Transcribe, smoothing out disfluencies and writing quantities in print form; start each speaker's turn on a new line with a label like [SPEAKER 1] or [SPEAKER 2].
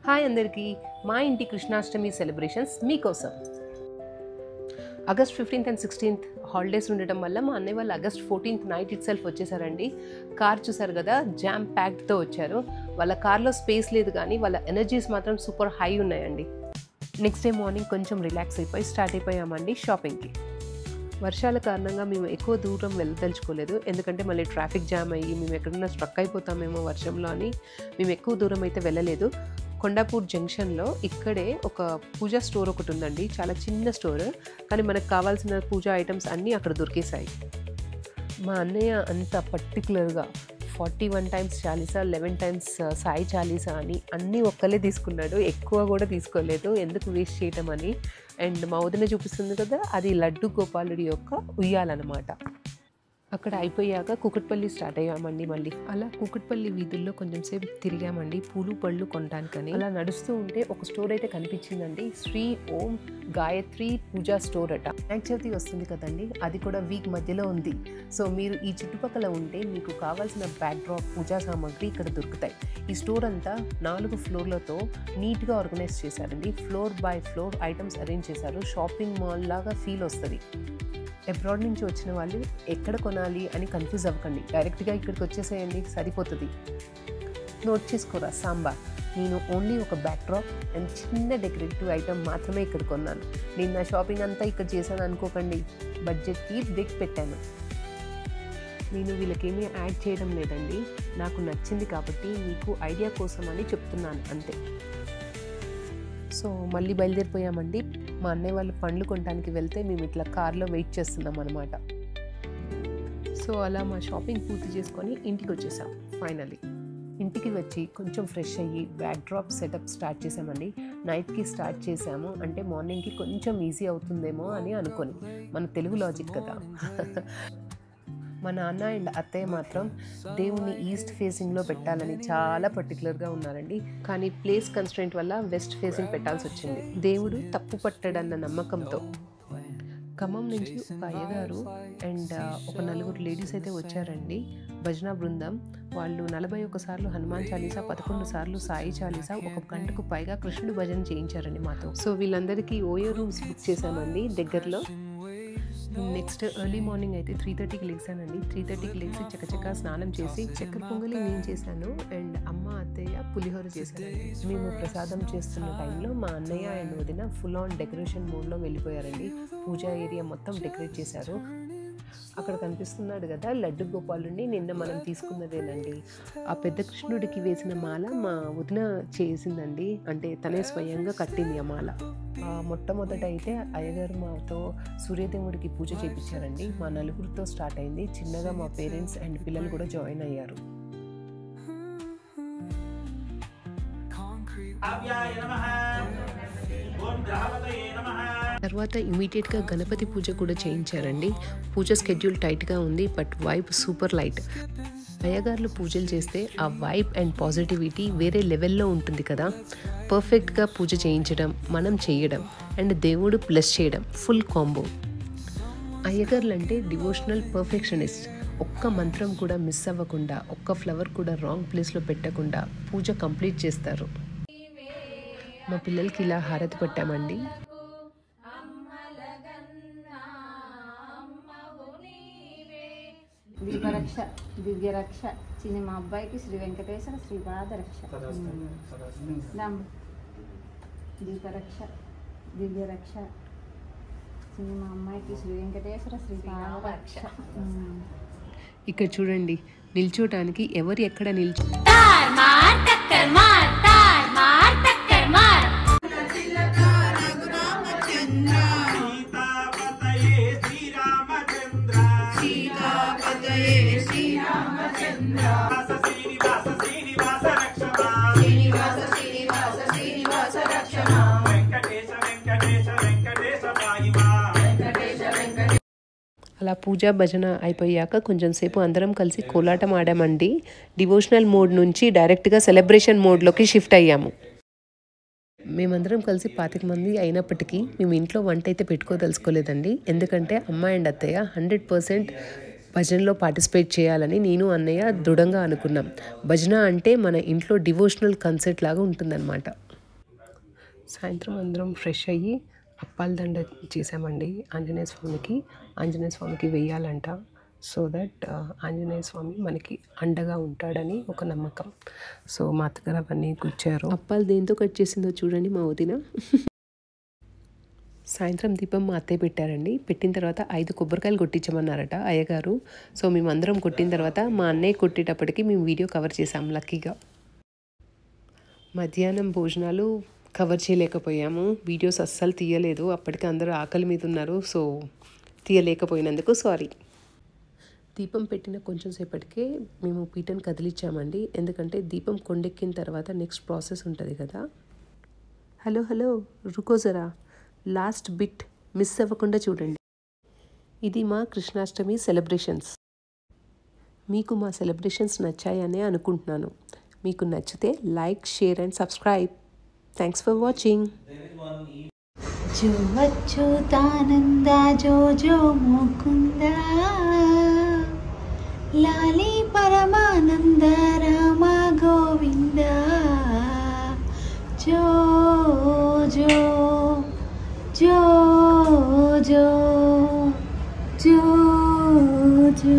[SPEAKER 1] Hi అందరికీ, మా ఇంటి కృష్ణాష్టమి సెలబ్రేషన్స్ మీకోసం. August 15th and 16th holidays ఉండటం వల్ల మా అన్నయ్య వాళ్ళు August 14th night itself వచ్చేసారండి. కార్ చూసారు కదా, జామ్ ప్యాక్డ్తో వచ్చారు. వాళ్ళ కార్లో స్పేస్ లేదు కానీ వాళ్ళ ఎనర్జీస్ మాత్రం సూపర్ హై ఉన్నాయండి. నెక్స్ట్ డే మార్నింగ్ కొంచెం రిలాక్స్ అయిపోయి స్టార్ట్ అయిపోయామండి షాపింగ్కి. వర్షాల కారణంగా మేము ఎక్కువ దూరం వెళ్ళదలుచుకోలేదు, ఎందుకంటే మళ్ళీ ట్రాఫిక్ జామ్ అయ్యి మేము ఎక్కడన్నా స్ట్రక్ అయిపోతామేమో వర్షంలో అని మేము ఎక్కువ దూరం అయితే వెళ్ళలేదు. కొండాపూర్ జంక్షన్లో ఇక్కడే ఒక పూజా స్టోర్ ఒకటి ఉందండి, చాలా చిన్న స్టోర్, కానీ మనకు కావాల్సిన పూజా ఐటమ్స్ అన్నీ అక్కడ దొరికేసాయి. మా అన్నయ్య అంత పర్టికులర్గా 41 times చాలీసా, 11 times సాయి చాలీసా అని అన్నీ ఒక్కలే తీసుకున్నాడు, ఎక్కువ కూడా తీసుకోలేదు, ఎందుకు వేస్ట్ చేయటం అని. అండ్ మా వదిన చూపిస్తుంది కదా, అది లడ్డు గోపాలుడి యొక్క ఉయ్యాలన్నమాట. అక్కడ అయిపోయాక కూకట్పల్లి స్టార్ట్ అయ్యామండి. మళ్ళీ అలా కూకట్పల్లి వీధుల్లో కొంచెం సేపు తిరిగామండి పూలు పళ్ళు కొనడానికని. అలా నడుస్తూ ఉంటే ఒక స్టోర్ అయితే కనిపించిందండి, శ్రీ ఓం గాయత్రి పూజా స్టోర్ అట. వినాయక చవితి వస్తుంది కదండి, అది కూడా వీక్ మధ్యలో ఉంది. సో మీరు ఈ చుట్టుపక్కల ఉంటే మీకు కావాల్సిన బ్యాక్డ్రాప్ పూజా సామాగ్రి ఇక్కడ దొరుకుతాయి. ఈ స్టోర్ అంతా 4 ఫ్లోర్లతో నీట్గా ఆర్గనైజ్ చేశారండి. Floor by floor items arrange చేశారు. షాపింగ్ మాల్ లాగా ఫీల్ వస్తుంది. అబ్రాడ్ నుంచి వచ్చిన వాళ్ళు ఎక్కడ కొనాలి అని కన్ఫ్యూజ్ అవ్వకండి, డైరెక్ట్గా ఇక్కడికి వచ్చేసేయండి, సరిపోతుంది. నోట్ చేసుకోరా సాంబార్. నేను ఓన్లీ ఒక బ్యాక్డ్రాప్ అండ్ చిన్న డెకరేటివ్ ఐటమ్ మాత్రమే ఇక్కడ కొన్నాను. నేను నా షాపింగ్ అంతా ఇక్కడ చేశాను అనుకోకండి, బడ్జెట్కి బ్రేక్ పెట్టాను. నేను వీళ్ళకేమీ యాడ్ చేయడం లేదండి, నాకు నచ్చింది కాబట్టి మీకు ఐడియా కోసం అని చెప్తున్నాను అంతే. సో మళ్ళీ బయలుదేరిపోయామండి. మా అన్నయ్య వాళ్ళు పండ్లు కొనడానికి వెళ్తే మేము ఇట్లా కార్లో వెయిట్ చేస్తున్నాం అనమాట. సో అలా మా షాపింగ్ పూర్తి చేసుకొని ఇంటికి వచ్చేసాం. ఫైనలీ ఇంటికి వచ్చి కొంచెం ఫ్రెష్ అయ్యి బ్యాక్డ్రాప్ సెటప్ స్టార్ట్ చేసామండి. నైట్కి స్టార్ట్ చేసాము అంటే మార్నింగ్కి కొంచెం ఈజీ అవుతుందేమో అని అనుకొని, మన తెలుగు లాజిక్ కదా. మా నాన్న అండ్ అత్తయ్య మాత్రం దేవుణ్ణి ఈస్ట్ ఫేసింగ్లో పెట్టాలని చాలా పర్టికులర్గా ఉన్నారండి, కానీ ప్లేస్ కన్స్ట్రెంట్ వల్ల వెస్ట్ ఫేసింగ్ పెట్టాల్సి వచ్చింది. దేవుడు తప్పు పట్టాడన్న నమ్మకంతో. ఖమ్మం నుంచి ఒక అయ్యగారు అండ్ ఒక 4 లేడీస్ అయితే వచ్చారండి, భజన బృందం. వాళ్ళు 41 సార్లు హనుమాన్ చాలీసా, 11 సార్లు సాయి చాలీసా, 1 గంటకు పైగా కృష్ణుడు భజన చేయించారండి మాతో. సో వీళ్ళందరికీ ఓయో రూమ్స్ బుక్ చేశామండి దగ్గరలో. నెక్స్ట్ ఎర్లీ మార్నింగ్ అయితే 3:30కి లేచానండి. 3:30కి లేచి చకచకా స్నానం చేసి చక్కెర పొంగలి నేను చేశాను అండ్ అమ్మ అత్తయ్య పులిహోర చేశారండి. మేము ప్రసాదం చేస్తున్న టైంలో మా అన్నయ్య అండ్ వదిన ఫుల్ ఆన్ డెకరేషన్ మోడ్లో వెళ్ళిపోయారండి. పూజా ఏరియా మొత్తం డెకరేట్ చేశారు. అక్కడ కనిపిస్తున్నాడు కదా లడ్డు గోపాలుడిని, నిన్న మనం తీసుకున్నదేనండి. ఆ పెద్ద కృష్ణుడికి వేసిన మాల మా వదిన చేసిందండి, అంటే తనే స్వయంగా కట్టింది ఆ మాల. మొట్టమొదట అయితే అయ్యగారు మాతో సూర్యదేవుడికి పూజ చేయించారండి. మా 4తో స్టార్ట్ అయింది. చిన్నగా మా పేరెంట్స్ అండ్ పిల్లలు కూడా జాయిన్ అయ్యారు. తర్వాత ఇమీడియట్గా గణపతి పూజ కూడా చేయించారండి. పూజ స్కెడ్యూల్ టైట్గా ఉంది, బట్ వైబ్ సూపర్ లైట్. అయ్యగారులు పూజలు చేస్తే ఆ వైబ్ అండ్ పాజిటివిటీ వేరే లెవెల్లో ఉంటుంది కదా. పర్ఫెక్ట్గా పూజ చేయించడం, మనం చేయడం అండ్ దేవుడు ప్లస్ చేయడం, ఫుల్ కాంబో. అయ్యగారులు అంటే డివోషనల్ పర్ఫెక్షనిస్ట్. ఒక్క మంత్రం కూడా మిస్ అవ్వకుండా, ఒక్క ఫ్లవర్ కూడా రాంగ్ ప్లేస్లో పెట్టకుండా పూజ కంప్లీట్ చేస్తారు. మా పిల్లలకి ఇలా హారతి పట్టామండి.
[SPEAKER 2] దీపరక్ష దివ్యరక్ష చిన్న మా అబ్బాయికి శ్రీ వెంకటేశ్వర శ్రీపాదరక్ష. దీపరక్ష దివ్యరక్ష చిన్న మా అమ్మాయికి శ్రీ వెంకటేశ్వర శ్రీపాదరక్ష.
[SPEAKER 1] ఇక్కడ చూడండి, నిల్చోటానికి ఎవరు ఎక్కడ నిల్చో అలా పూజా భజన అయిపోయాక కొంచెం సేపు అందరం కలిసి కోలాటం ఆడామండి. డివోషనల్ మోడ్ నుంచి డైరెక్ట్గా సెలబ్రేషన్ మోడ్లోకి షిఫ్ట్ అయ్యాము. మేమందరం కలిసి 25 మంది అయినప్పటికీ మేము ఇంట్లో వంట అయితే పెట్టుకోదలుచుకోలేదండి, ఎందుకంటే అమ్మ అండ్ అత్తయ్య 100% భజనలో పార్టిసిపేట్ చేయాలని నేను అన్నయ్య దృఢంగా అనుకున్నాం. భజన అంటే మన ఇంట్లో డివోషనల్ కన్సర్ట్ లాగా ఉంటుందన్నమాట. సాయంత్రం అందరం ఫ్రెష్ అయ్యి అప్పాల దండ చేసామండి ఆంజనేయ స్వామికి వెయ్యాలంట. సో దట్ ఆంజనేయ స్వామి మనకి అండగా ఉంటాడని ఒక నమ్మకం. సో మా అత్తగారు అవన్నీ గుచ్చారు. అప్పాలు దేంతో కట్ చేసిందో చూడండి మా వదిన. సాయంత్రం దీపం మా అత్తయ్య పెట్టారండి. పెట్టిన తర్వాత 5 కొబ్బరికాయలు కొట్టించమన్నారట అయ్యగారు. సో మేమందరం కొట్టిన తర్వాత మా అన్నయ్య కొట్టేటప్పటికి మేము వీడియో కవర్ చేసాం లక్కీగా. మధ్యాహ్నం భోజనాలు కవర్ చేయలేకపోయాము, వీడియోస్ అస్సలు తీయలేదు. అప్పటికి అందరూ ఆకలి మీద ఉన్నారు. సో తీయలేకపోయినందుకు సారీ. దీపం పెట్టిన కొంచెం సేపటికే మేము పీటను కదిలిచ్చామండి. ఎందుకంటే దీపం కొండెక్కిన తర్వాత నెక్స్ట్ ప్రాసెస్ ఉంటుంది కదా. హలో రుకో జరా, లాస్ట్ బిట్ మిస్ అవ్వకుండా చూడండి. ఇది మా కృష్ణాష్టమి సెలబ్రేషన్స్. మీకు మా సెలబ్రేషన్స్ నచ్చాయనే అనుకుంటున్నాను. మీకు నచ్చితే like, share and subscribe. Thanks for watching.
[SPEAKER 2] జో అచ్యుతానంద జో జో ముకుంద లాలి పరమానంద రామ గోవింద జో జో జో జో జో జో